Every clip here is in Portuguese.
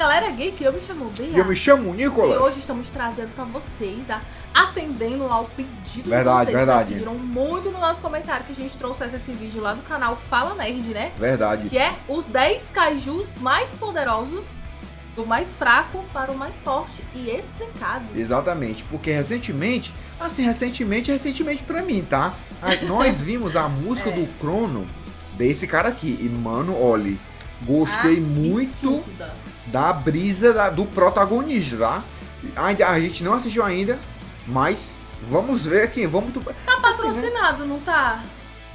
Galera Geek, eu me chamo Bia. E eu me chamo Nicolas. E hoje estamos trazendo pra vocês, tá? Atendendo ao pedido Verdade, de vocês. verdade. Vocês pediram muito no nosso comentário que a gente trouxesse esse vídeo lá do canal Fala Nerd, né? Verdade. Que é os 10 kaijus mais poderosos, do mais fraco para o mais forte e explicado. Exatamente, porque recentemente pra mim, tá? Nós vimos a música do Crono desse cara aqui. E, mano, olha, gostei muito da brisa do protagonista, tá? A gente não assistiu ainda, mas vamos ver aqui. Tá patrocinado, não tá?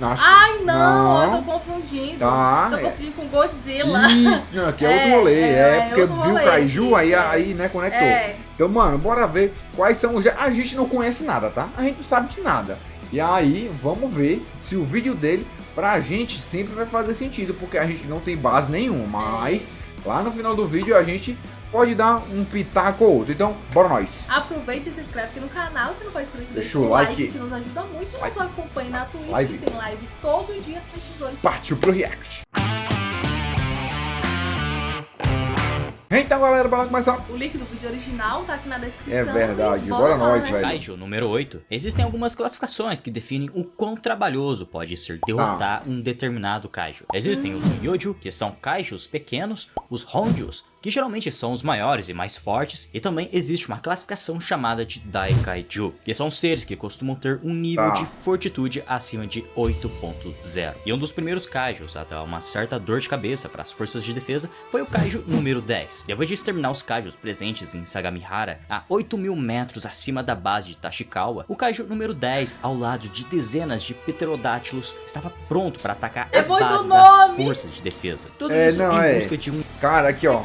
Acho Ai, que... não, eu tô confundindo. Tá, Tô confundindo com Godzilla. Isso, não, aqui é outro rolê. Porque outro viu o rolê Kaiju, aqui, aí, né, conectou. Então, mano, bora ver quais são os... A gente não conhece nada, tá? A gente não sabe de nada. E aí, vamos ver se o vídeo dele, pra gente, sempre vai fazer sentido, porque a gente não tem base nenhuma. Mas, lá no final do vídeo, a gente pode dar um pitaco ou outro. Então, bora nós. Aproveita e se inscreve aqui no canal. Se não for inscrito, deixa o like, que nos ajuda muito. Você acompanha na Twitch, live. que tem live todo dia às 18. Partiu pro react. Então, galera, bora começar. O link do vídeo original tá aqui na descrição. É verdade, E bora nós, né? velho. Kaiju número 8. Existem algumas classificações que definem o quão trabalhoso pode ser derrotar um determinado Kaiju. Existem os Yoju, que são Kaijus pequenos, os Honjus, que geralmente são os maiores e mais fortes, e também existe uma classificação chamada de Daikaiju, que são seres que costumam ter um nível de fortitude acima de 8.0. E um dos primeiros Kaijus a dar uma certa dor de cabeça para as forças de defesa foi o Kaiju número 10. Depois de exterminar os Kaijus presentes em Sagamihara, a 8.000 metros acima da base de Tashikawa, o Kaiju número 10, ao lado de dezenas de pterodátilos, estava pronto para atacar a base da força de defesa. Tudo isso em busca de um... Cara, aqui ó,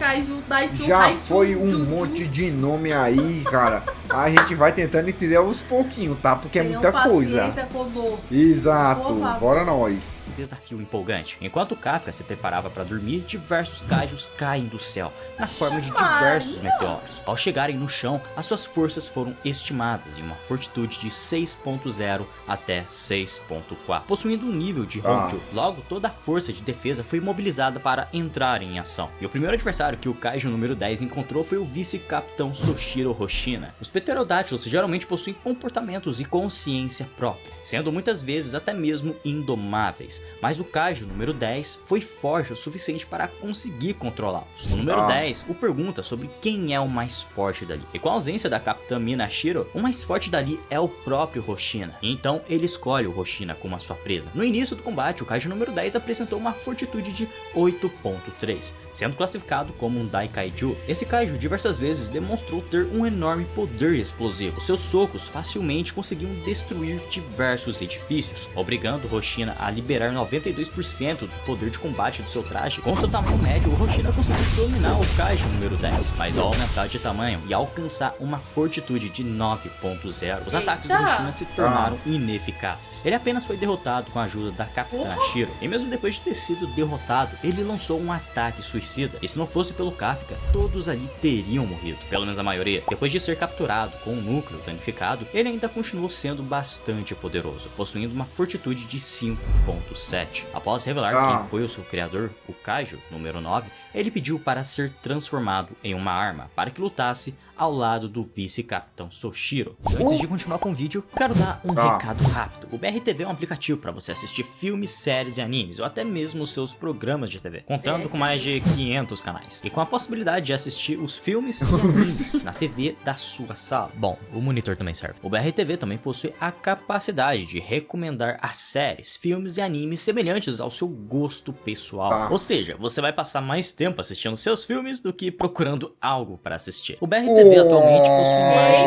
já Daichu, foi um monte de nome aí, cara. A gente vai tentando entender aos pouquinhos, tá? Porque é muita coisa. Conosco. Exato, bora nós. Desafio empolgante. Enquanto Kafka se preparava para dormir, diversos kaijus caem do céu, na forma de diversos meteoros. Ao chegarem no chão, as suas forças foram estimadas em uma fortitude de 6.0 até 6.4, possuindo um nível de Honjo. Logo, toda a força de defesa foi mobilizada para entrar em ação. E o primeiro adversário que o Kaiju número 10 encontrou foi o vice-capitão Soshiro Hoshina. Os pterodátilos geralmente possuem comportamentos e consciência própria, sendo muitas vezes até mesmo indomáveis, mas o Kaiju número 10 foi forte o suficiente para conseguir controlá-los. O número 10 o pergunta sobre quem é o mais forte dali, e com a ausência da capitã Minashiro, o mais forte dali é o próprio Hoshina. Então ele escolhe o Hoshina como a sua presa. No início do combate, o Kaiju número 10 apresentou uma fortitude de 8.3, sendo classificado como um Daikaiju. Esse Kaiju diversas vezes demonstrou ter um enorme poder explosivo. Seus socos facilmente conseguiam destruir diversos edifícios, obrigando Hoshina a liberar 92% do poder de combate do seu traje. Com seu tamanho médio, o Hoshina conseguiu dominar o Kaiju número 10, mas ao aumentar de tamanho e alcançar uma fortitude de 9.0, os ataques do Hoshina se tornaram ineficazes. Ele apenas foi derrotado com a ajuda da Capitã Shiro, e mesmo depois de ter sido derrotado, ele lançou um ataque suicida, e se não fosse pelo Kafka, todos ali teriam morrido, pelo menos a maioria. Depois de ser capturado com o núcleo danificado, ele ainda continuou sendo bastante poderoso, possuindo uma fortitude de 5.7. Após revelar quem foi o seu criador, o Kaiju número 9, ele pediu para ser transformado em uma arma, para que lutasse ao lado do vice-capitão Soshiro. Antes de continuar com o vídeo, quero dar um recado rápido. O BRTV é um aplicativo para você assistir filmes, séries e animes, ou até mesmo os seus programas de TV, contando com mais de 500 canais, e com a possibilidade de assistir os filmes e animes na TV da sua sala. Bom, o monitor também serve. O BRTV também possui a capacidade de recomendar as séries, filmes e animes semelhantes ao seu gosto pessoal. Ou seja, você vai passar mais tempo assistindo seus filmes do que procurando algo para assistir. O BRTV atualmente possui mais de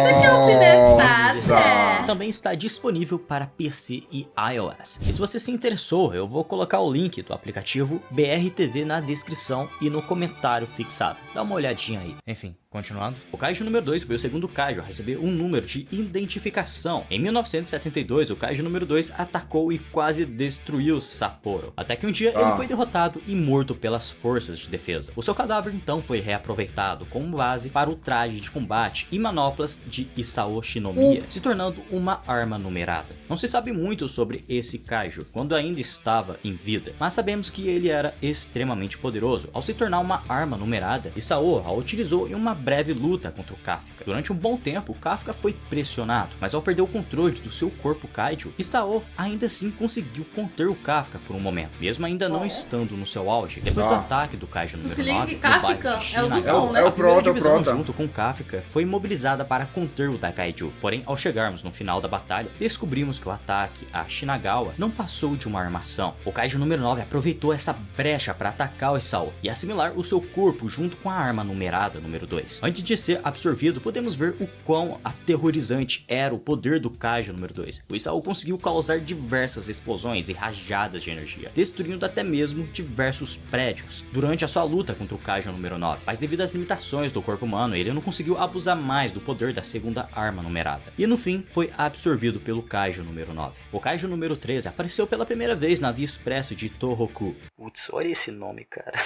e também está disponível para PC e iOS. E se você se interessou, eu vou colocar o link do aplicativo BRTV na descrição e no comentário fixado. Dá uma olhadinha aí. Enfim, Continuando, o Kaiju número 2 foi o segundo Kaiju a receber um número de identificação. Em 1972, o Kaiju número 2 atacou e quase destruiu Sapporo, até que um dia ele foi derrotado e morto pelas forças de defesa. O seu cadáver então foi reaproveitado como base para o traje de combate e manoplas de Isao Shinomiya, se tornando uma arma numerada. Não se sabe muito sobre esse Kaiju quando ainda estava em vida, mas sabemos que ele era extremamente poderoso. Ao se tornar uma arma numerada, Isao a utilizou em uma breve luta contra o Kafka. Durante um bom tempo, Kafka foi pressionado, mas ao perder o controle do seu corpo Kaiju, Isao ainda assim conseguiu conter o Kafka por um momento, mesmo ainda não estando no seu auge. Depois do ataque do Kaiju número 9, no bairro de Shinagawa, a primeira divisão junto com Kafka foi mobilizada para conter o Dakaiju. Porém, ao chegarmos no final da batalha, descobrimos que o ataque a Shinagawa não passou de uma armação. O Kaiju número 9 aproveitou essa brecha para atacar o Isao e assimilar o seu corpo junto com a arma numerada número 2. Antes de ser absorvido, podemos ver o quão aterrorizante era o poder do Kaiju número 2. O Isao conseguiu causar diversas explosões e rajadas de energia, destruindo até mesmo diversos prédios durante a sua luta contra o Kaiju número 9. Mas devido às limitações do corpo humano, ele não conseguiu abusar mais do poder da segunda arma numerada. E no fim, foi absorvido pelo Kaiju número 9. O Kaiju número 13 apareceu pela primeira vez na Via Expresso de Tohoku. Putz, olha esse nome, cara.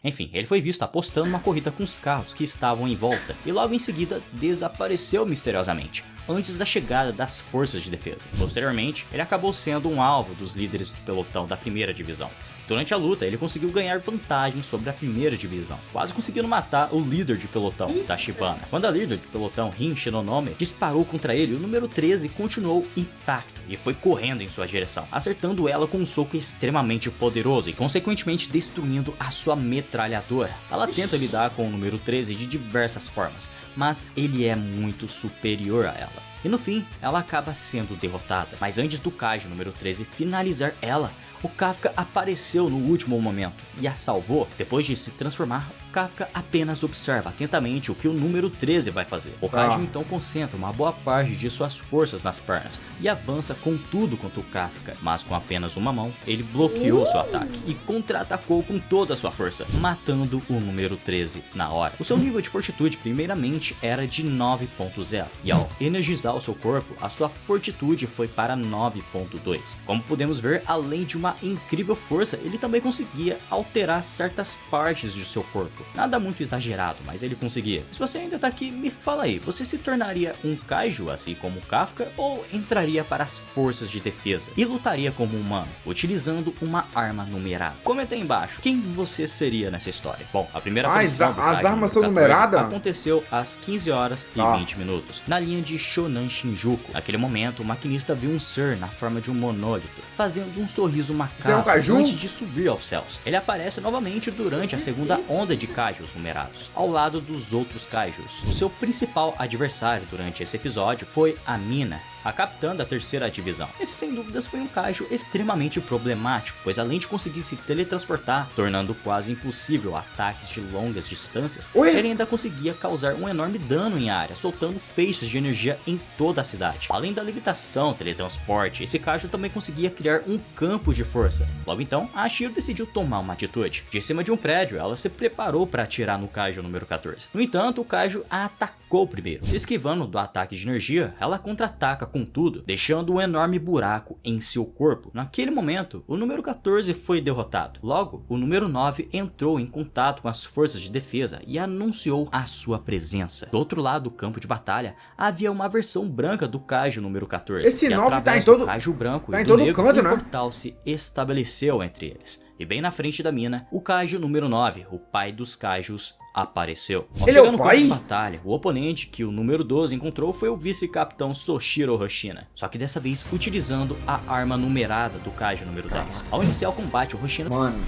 Enfim, ele foi visto apostando uma corrida com os carros que estavam em volta e logo em seguida desapareceu misteriosamente, antes da chegada das forças de defesa. Posteriormente, ele acabou sendo um alvo dos líderes do pelotão da primeira divisão. Durante a luta, ele conseguiu ganhar vantagem sobre a primeira divisão, quase conseguindo matar o líder de pelotão, Tachibana. Quando a líder do pelotão, Rin Shinonome, disparou contra ele, o número 13 continuou intacto e foi correndo em sua direção, acertando ela com um soco extremamente poderoso e consequentemente destruindo a sua metralhadora. Ela tenta lidar com o número 13 de diversas formas, mas ele é muito superior a ela. E no fim, ela acaba sendo derrotada. Mas antes do Kaiju número 13 finalizar ela, o Kafka apareceu no último momento e a salvou. Depois de se transformar, Kafka apenas observa atentamente o que o número 13 vai fazer. O Kaiju então concentra uma boa parte de suas forças nas pernas e avança com tudo contra o Kafka, mas com apenas uma mão, ele bloqueou seu ataque e contra-atacou com toda a sua força, matando o número 13 na hora. O seu nível de fortitude primeiramente era de 9.0 e ao energizar o seu corpo, a sua fortitude foi para 9.2. Como podemos ver, além de uma incrível força, ele também conseguia alterar certas partes de seu corpo. Nada muito exagerado, mas ele conseguia. Se você ainda tá aqui, me fala aí, você se tornaria um Kaiju assim como o Kafka ou entraria para as forças de defesa e lutaria como humano, utilizando uma arma numerada? Comenta aí embaixo, quem você seria nessa história? Bom, a primeira aparição do as armas são numeradas? Aconteceu às 15 horas e 20 minutos, na linha de Shonan Shinjuku. Naquele momento, o maquinista viu um ser na forma de um monólito, fazendo um sorriso macabro antes de subir aos céus. Ele aparece novamente durante a segunda onda de Kaijus numerados, ao lado dos outros Kaijus. O seu principal adversário durante esse episódio foi a Mina, a capitã da terceira divisão. Esse sem dúvidas foi um Kaiju extremamente problemático, pois além de conseguir se teletransportar, tornando quase impossível ataques de longas distâncias, ele ainda conseguia causar um enorme dano em área, soltando feixes de energia em toda a cidade. Além da limitação teletransporte, esse Kaiju também conseguia criar um campo de força. Logo então, a Shiro decidiu tomar uma atitude. De cima de um prédio, ela se preparou para atirar no Kaiju número 14. No entanto, o Kaiju a atacou primeiro. Se esquivando do ataque de energia, ela contra-ataca com tudo, deixando um enorme buraco em seu corpo. Naquele momento, o número 14 foi derrotado. Logo, o número 9 entrou em contato com as forças de defesa e anunciou a sua presença. Do outro lado do campo de batalha, havia uma versão branca do Kaiju número 14. Esse 9 tá em todo... do Kaiju branco tá e em do todo negro, canto, um né? portal se estabeleceu entre eles. E bem na frente da mina, o Kaiju número 9, o pai dos Kaijus, apareceu. Ao Ele é o chegar no campo pai? de batalha, o oponente que o número 12 encontrou foi o vice-capitão Soshiro Hoshina, só que dessa vez utilizando a arma numerada do Kaiju número 10. Ao iniciar o combate, o Hoshina... Mano,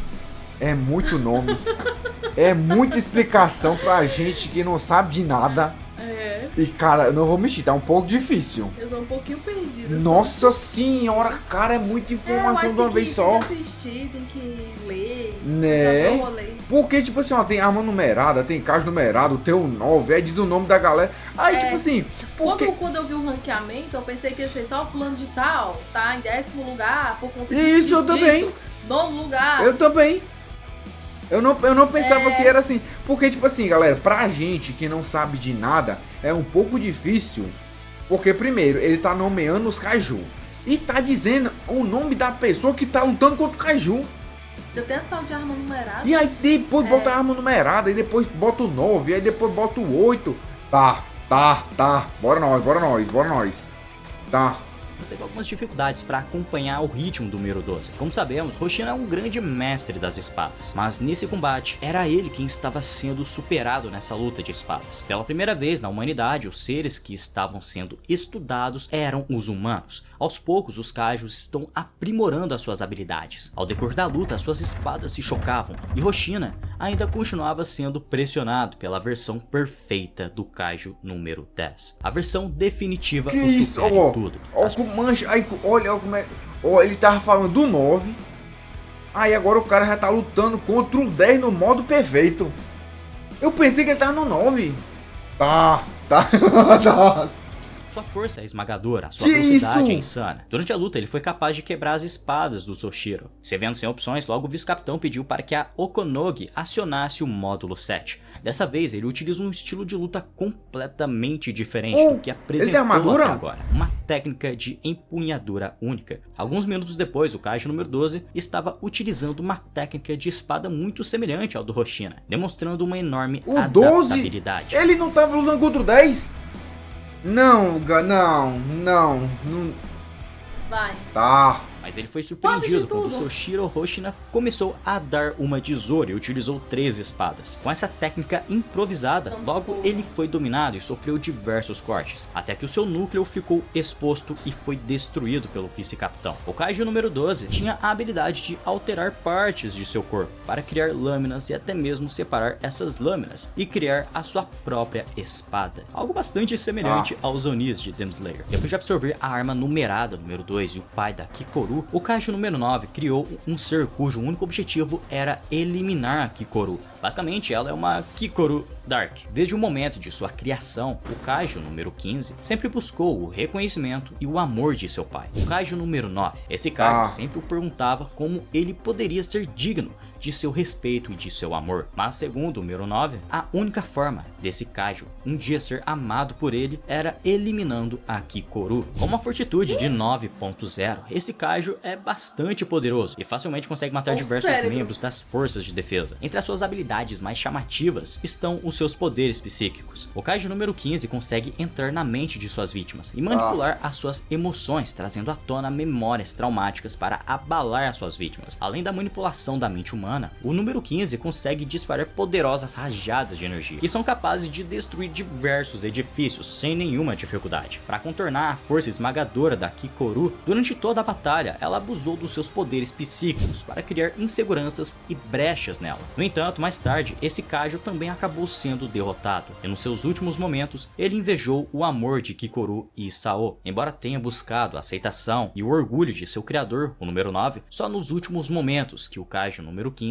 é muito nome, é muita explicação pra gente que não sabe de nada. E cara, eu não vou mentir, tá um pouco difícil. Eu tô um pouquinho perdida. Nossa senhora, cara, é muita informação de uma vez só. Tem que assistir, tem que ler. Né? Porque, tipo assim, ó, tem arma numerada, tem caixa numerado, tem o 9, aí diz o nome da galera. Aí, tipo assim, porque... Quando eu vi o ranqueamento, eu pensei que ia ser só fulano de tal, tá em 10º lugar, por conta Isso, eu também. Nono lugar. Eu também. Eu não pensava que era assim. Porque, tipo assim, galera, pra gente que não sabe de nada, é um pouco difícil. Porque, primeiro, ele tá nomeando os Kaiju. E tá dizendo o nome da pessoa que tá lutando contra o Kaiju. Eu tenho essa tal de arma numerada. E aí depois bota a arma numerada, e depois bota o 9, e aí depois bota o 8. Tá. Bora nós. Tá. Teve algumas dificuldades para acompanhar o ritmo do número 12. Como sabemos, Hoshina é um grande mestre das espadas, mas nesse combate era ele quem estava sendo superado nessa luta de espadas. Pela primeira vez na humanidade, os seres que estavam sendo estudados eram os humanos. Aos poucos, os Kaijus estão aprimorando as suas habilidades. Ao decorrer da luta, as suas espadas se chocavam e Hoshina ainda continuava sendo pressionado pela versão perfeita do Kaiju número 10. A versão definitiva Que o isso? supera em tudo. Mancha, aí, olha como é. Ó, ele tava falando do 9. Aí agora o cara já tá lutando contra um 10 no modo perfeito. Eu pensei que ele tava no 9. Tá. Sua força é esmagadora, sua Que velocidade isso? é insana. Durante a luta, ele foi capaz de quebrar as espadas do Soshiro. Se vendo sem opções, logo o vice-capitão pediu para que a Okonogi acionasse o módulo 7. Dessa vez, ele utiliza um estilo de luta completamente diferente do que apresentou armadura? até agora. Uma técnica de empunhadura única. Alguns minutos depois, o Kaiju número 12 estava utilizando uma técnica de espada muito semelhante ao do Hoshina, demonstrando uma enorme O 12? adaptabilidade. Ele não tava lutando contra o 10? Não. Vai. Tá. Mas ele foi Posso surpreendido de quando tudo? Soshiro Hoshina começou a dar uma tesoura e utilizou 3 espadas. Com essa técnica improvisada, logo ele foi dominado e sofreu diversos cortes, até que o seu núcleo ficou exposto e foi destruído pelo vice-capitão. O Kaiju número 12 tinha a habilidade de alterar partes de seu corpo para criar lâminas e até mesmo separar essas lâminas e criar a sua própria espada. Algo bastante semelhante aos Onis de Demon Slayer. Depois de absorver a arma numerada número 2 e o pai da Kikoru, o Kaiju número 9 criou um ser cujo único objetivo era eliminar a Kikoru. Basicamente, ela é uma Kikoru Dark. Desde o momento de sua criação, o Kaiju número 15 sempre buscou o reconhecimento e o amor de seu pai. O Kaiju número 9, esse Kaiju sempre o perguntava como ele poderia ser digno de seu respeito e de seu amor. Mas segundo o número 9, a única forma desse Kaiju um dia ser amado por ele era eliminando a Kikoru. Com uma fortitude de 9.0, esse Kaiju é bastante poderoso e facilmente consegue matar diversos membros das forças de defesa. Entre as suas habilidades mais chamativas estão os seus poderes psíquicos. O Kaiju número 15 consegue entrar na mente de suas vítimas e manipular as suas emoções, trazendo à tona memórias traumáticas para abalar as suas vítimas. Além da manipulação da mente humana, o número 15 consegue disparar poderosas rajadas de energia, que são capazes de destruir diversos edifícios sem nenhuma dificuldade. Para contornar a força esmagadora da Kikoru, durante toda a batalha, ela abusou dos seus poderes psíquicos para criar inseguranças e brechas nela. No entanto, mais tarde, esse Kaiju também acabou sendo derrotado, e nos seus últimos momentos, ele invejou o amor de Kikoru e Sao. Embora tenha buscado a aceitação e o orgulho de seu criador, o número 9, só nos últimos momentos que o Kaiju número 15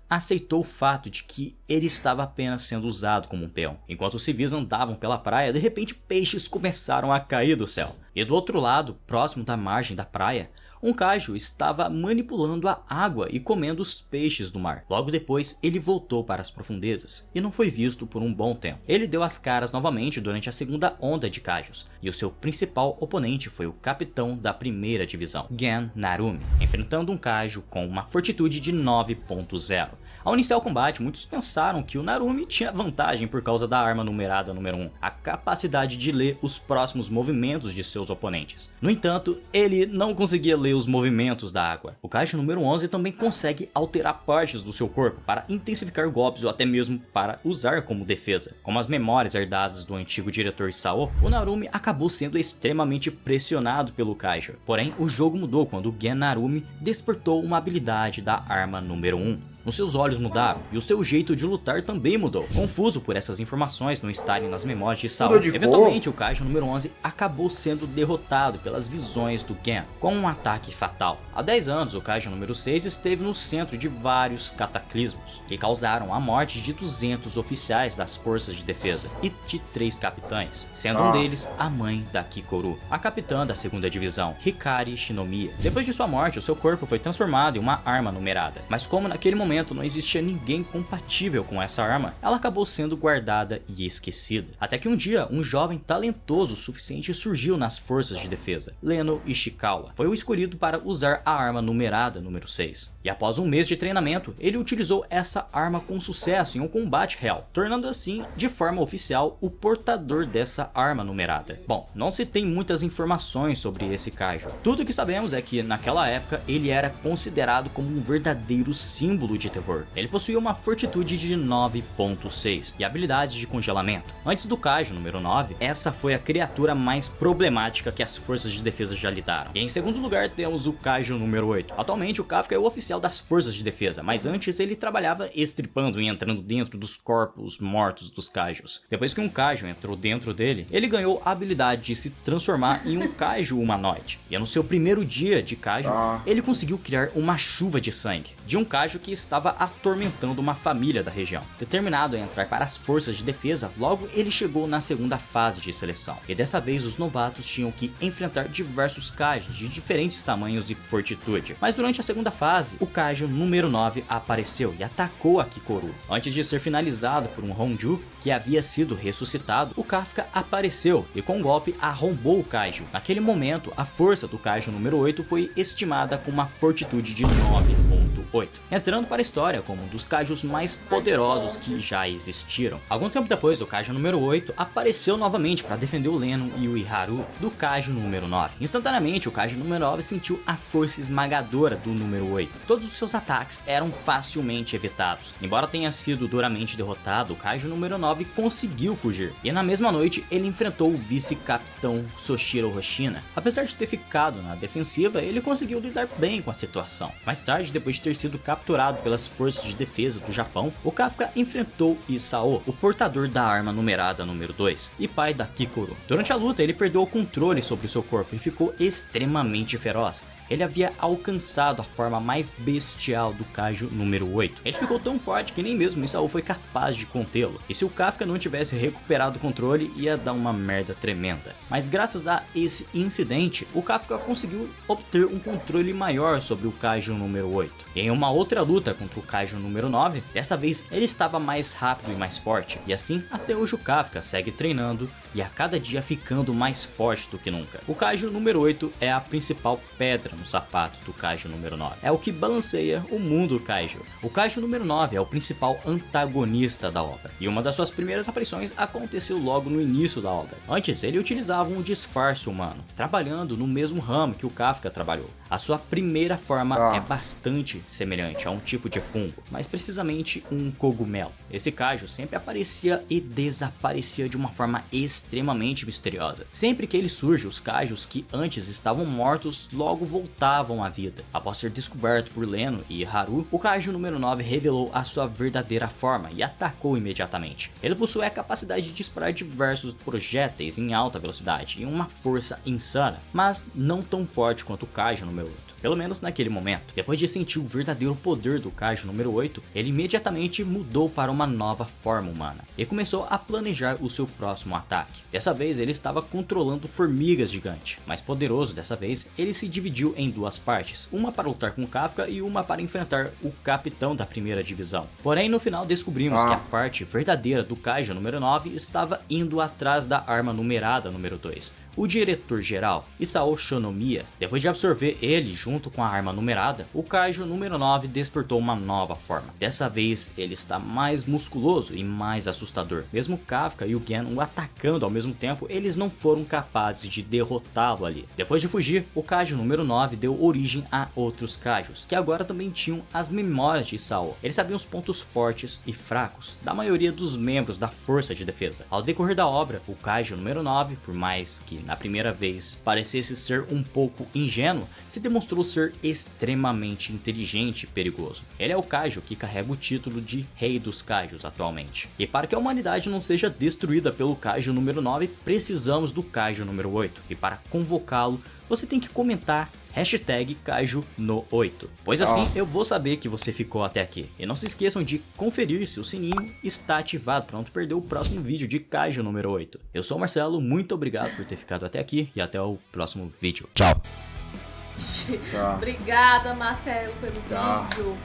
aceitou o fato de que ele estava apenas sendo usado como um peão. Enquanto os civis andavam pela praia, de repente peixes começaram a cair do céu. E do outro lado, próximo da margem da praia, um Kaiju estava manipulando a água e comendo os peixes do mar. Logo depois, ele voltou para as profundezas e não foi visto por um bom tempo. Ele deu as caras novamente durante a segunda onda de Kaijus, e o seu principal oponente foi o capitão da primeira divisão, Gen Narumi, enfrentando um Kaiju com uma fortitude de 9.0. Ao iniciar o combate, muitos pensaram que o Narumi tinha vantagem por causa da arma numerada número 1, a capacidade de ler os próximos movimentos de seus oponentes. No entanto, ele não conseguia ler os movimentos da água. O Kaiju número 11 também consegue alterar partes do seu corpo para intensificar golpes ou até mesmo para usar como defesa. Como as memórias herdadas do antigo diretor Sao, o Narumi acabou sendo extremamente pressionado pelo Kaiju. Porém, o jogo mudou quando Gen Narumi despertou uma habilidade da arma número 1. Os seus olhos mudaram e o seu jeito de lutar também mudou. Confuso por essas informações não estarem nas memórias de Sao, eventualmente o Kaiju número 11 acabou sendo derrotado pelas visões do Gen, com um ataque fatal. Há 10 anos, o Kaiju número 6 esteve no centro de vários cataclismos, que causaram a morte de 200 oficiais das forças de defesa e de 3 capitães, sendo um deles a mãe da Kikoru, a capitã da segunda divisão, Hikari Shinomiya. Depois de sua morte, o seu corpo foi transformado em uma arma numerada, mas como naquele momento momento não existia ninguém compatível com essa arma, ela acabou sendo guardada e esquecida. Até que um dia, um jovem talentoso o suficiente surgiu nas forças de defesa, Leno Ishikawa. Foi o escolhido para usar a arma numerada número 6. E após um mês de treinamento, ele utilizou essa arma com sucesso em um combate real, tornando assim, de forma oficial, o portador dessa arma numerada. Bom, não se tem muitas informações sobre esse Kaiju. Tudo que sabemos é que, naquela época, ele era considerado como um verdadeiro símbolo de terror. Ele possuía uma fortitude de 9.6 e habilidades de congelamento. Antes do Kaiju número 9, essa foi a criatura mais problemática que as forças de defesa já lidaram. E em segundo lugar temos o Kaiju número 8. Atualmente o Kafka é o oficial das forças de defesa, mas antes ele trabalhava estripando e entrando dentro dos corpos mortos dos Kaijus. Depois que um Kaiju entrou dentro dele, ele ganhou a habilidade de se transformar em um Kaiju humanoide. E no seu primeiro dia de Kaiju, ele conseguiu criar uma chuva de sangue de um Kaiju que estava atormentando uma família da região. Determinado a entrar para as forças de defesa, logo ele chegou na segunda fase de seleção. E dessa vez os novatos tinham que enfrentar diversos Kaijus de diferentes tamanhos e fortitude. Mas durante a segunda fase, o Kaiju número 9 apareceu e atacou a Kikoru. Antes de ser finalizado por um Honju que havia sido ressuscitado, o Kafka apareceu e com um golpe arrombou o Kaiju. Naquele momento, a força do Kaiju número 8 foi estimada com uma fortitude de 9.8, entrando para a história como um dos Kaijus mais poderosos que já existiram. Algum tempo depois, o Kaiju número 8 apareceu novamente para defender o Leno e o Iharu do Kaiju número 9. Instantaneamente, o Kaiju número 9 sentiu a força esmagadora do número 8. Todos os seus ataques eram facilmente evitados. Embora tenha sido duramente derrotado, o Kaiju número 9 conseguiu fugir. E na mesma noite, ele enfrentou o vice-capitão Soshiro Hoshina. Apesar de ter ficado na defensiva, ele conseguiu lidar bem com a situação. Mais tarde, depois de ter sido capturado pelas forças de defesa do Japão, o Kafka enfrentou Isao, o portador da arma numerada número 2 e pai da Kikoru. Durante a luta, ele perdeu o controle sobre o seu corpo e ficou extremamente feroz. Ele havia alcançado a forma mais bestial do Kaiju número 8. Ele ficou tão forte que nem mesmo Isao foi capaz de contê-lo. E se o Kafka não tivesse recuperado o controle, ia dar uma merda tremenda. Mas graças a esse incidente, o Kafka conseguiu obter um controle maior sobre o Kaiju número 8. E em uma outra luta contra o Kaiju número 9, dessa vez ele estava mais rápido e mais forte. E assim, até hoje o Kafka segue treinando e a cada dia ficando mais forte do que nunca. O Kaiju número 8 é a principal pedra no sapato do Kaiju número 9. É o que balanceia o mundo Kaiju. O Kaiju número 9 é o principal antagonista da obra. E uma das suas primeiras aparições aconteceu logo no início da obra. Antes, ele utilizava um disfarce humano, trabalhando no mesmo ramo que o Kafka trabalhou. A sua primeira forma é bastante semelhante a um tipo de fungo, mais precisamente um cogumelo. Esse Kaiju sempre aparecia e desaparecia de uma forma extremamente misteriosa. Sempre que ele surge, os Kaijus que antes estavam mortos logo voltavam à vida. Após ser descoberto por Leno e Haru, o Kaiju número 9 revelou a sua verdadeira forma e atacou imediatamente. Ele possui a capacidade de disparar diversos projéteis em alta velocidade e uma força insana, mas não tão forte quanto o Kaiju número 8. Pelo menos naquele momento. Depois de sentir o verdadeiro poder do Kaiju número 8, ele imediatamente mudou para uma nova forma humana e começou a planejar o seu próximo ataque. Dessa vez ele estava controlando formigas gigantes. Mais poderoso dessa vez, ele se dividiu em duas partes, uma para lutar com Kafka e uma para enfrentar o capitão da primeira divisão. Porém, no final descobrimos que a parte verdadeira do Kaiju número 9 estava indo atrás da arma numerada número 2. O diretor-geral, Isao Shonomiya. Depois de absorver ele junto com a arma numerada, o Kaiju número 9 despertou uma nova forma. Dessa vez, ele está mais musculoso e mais assustador. Mesmo Kafka e o Gen o atacando ao mesmo tempo, eles não foram capazes de derrotá-lo ali. Depois de fugir, o Kaiju número 9 deu origem a outros Kaijus, que agora também tinham as memórias de Isao. Eles sabiam os pontos fortes e fracos da maioria dos membros da força de defesa. Ao decorrer da obra, o Kaiju número 9, por mais que na primeira vez parecesse ser um pouco ingênuo, se demonstrou ser extremamente inteligente e perigoso. Ele é o Kaiju que carrega o título de Rei dos Kaijus atualmente. E para que a humanidade não seja destruída pelo Kaiju número 9, precisamos do Kaiju número 8. E para convocá-lo, você tem que comentar #KaijuNo8, pois assim eu vou saber que você ficou até aqui. E não se esqueçam de conferir se o sininho está ativado para não perder o próximo vídeo de Kaiju número 8. Eu sou o Marcelo, muito obrigado por ter ficado até aqui e até o próximo vídeo. Tchau! Obrigada, Marcelo, pelo vídeo.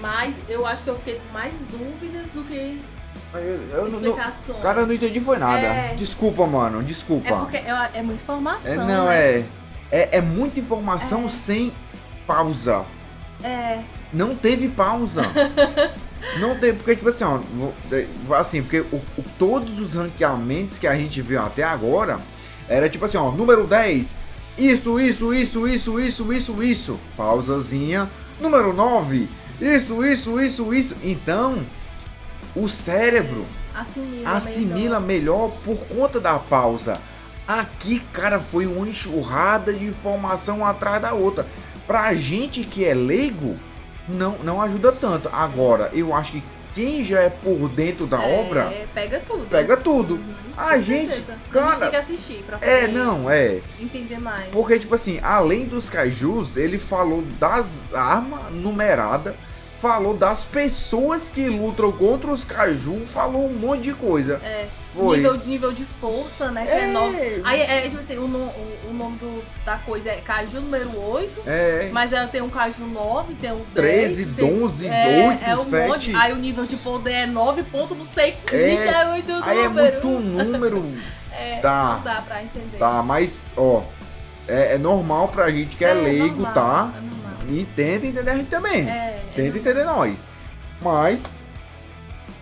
Mas eu acho que eu fiquei com mais dúvidas do que Eu explicações. Cara, eu não entendi foi nada. É. Desculpa, mano, desculpa. É porque é muita informação. Não, né? é muita informação sem pausa. Não teve pausa. Não teve, porque tipo assim, ó, assim, porque todos os ranqueamentos que a gente viu até agora, era tipo assim, ó, número 10, isso, pausazinha, número 9, isso. Então, o cérebro assimila melhor por conta da pausa. Aqui, cara, foi uma enxurrada de informação atrás da outra. Pra gente que é leigo, não ajuda tanto. Agora, eu acho que quem já é por dentro da obra... Pega tudo. Pega tudo. Uhum, A com gente... certeza. Cara, a gente tem que assistir pra poder entender mais. Porque, tipo assim, além dos kaijus, ele falou das armas numeradas, falou das pessoas que lutam contra os kaiju, falou um monte de coisa. Foi. Nível de força, né? Que é 9. Aí tipo assim, o nome da coisa é Kaiju número 8. Mas aí tem um Kaiju 9, tem um 13, 12, 8, 7. Aí o nível de poder é 9 ponto, não sei. Gente, é muito número. Aí é muito número. Não dá pra entender. Tá, mas, ó, é normal pra gente que é leigo, normal, tá? É normal. E tenta entender a gente também. Tenta entender nós. Mas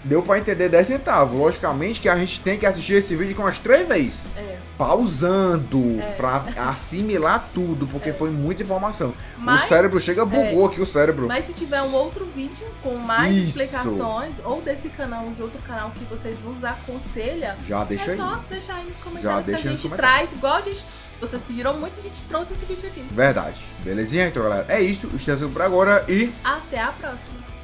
deu pra entender 10 centavos. Logicamente que a gente tem que assistir esse vídeo com umas 3 vezes. Pausando pra assimilar tudo, porque foi muita informação. Mas, o cérebro bugou aqui o cérebro. Mas se tiver um outro vídeo com mais Isso. explicações, ou desse canal, ou de outro canal que vocês nos aconselham, Já deixa aí. só deixar aí nos comentários que a deixa nos gente comentários. traz, igual vocês pediram muito, a gente trouxe esse vídeo aqui. Verdade. Belezinha? Então, galera, é isso. Estamos por agora e... Até a próxima.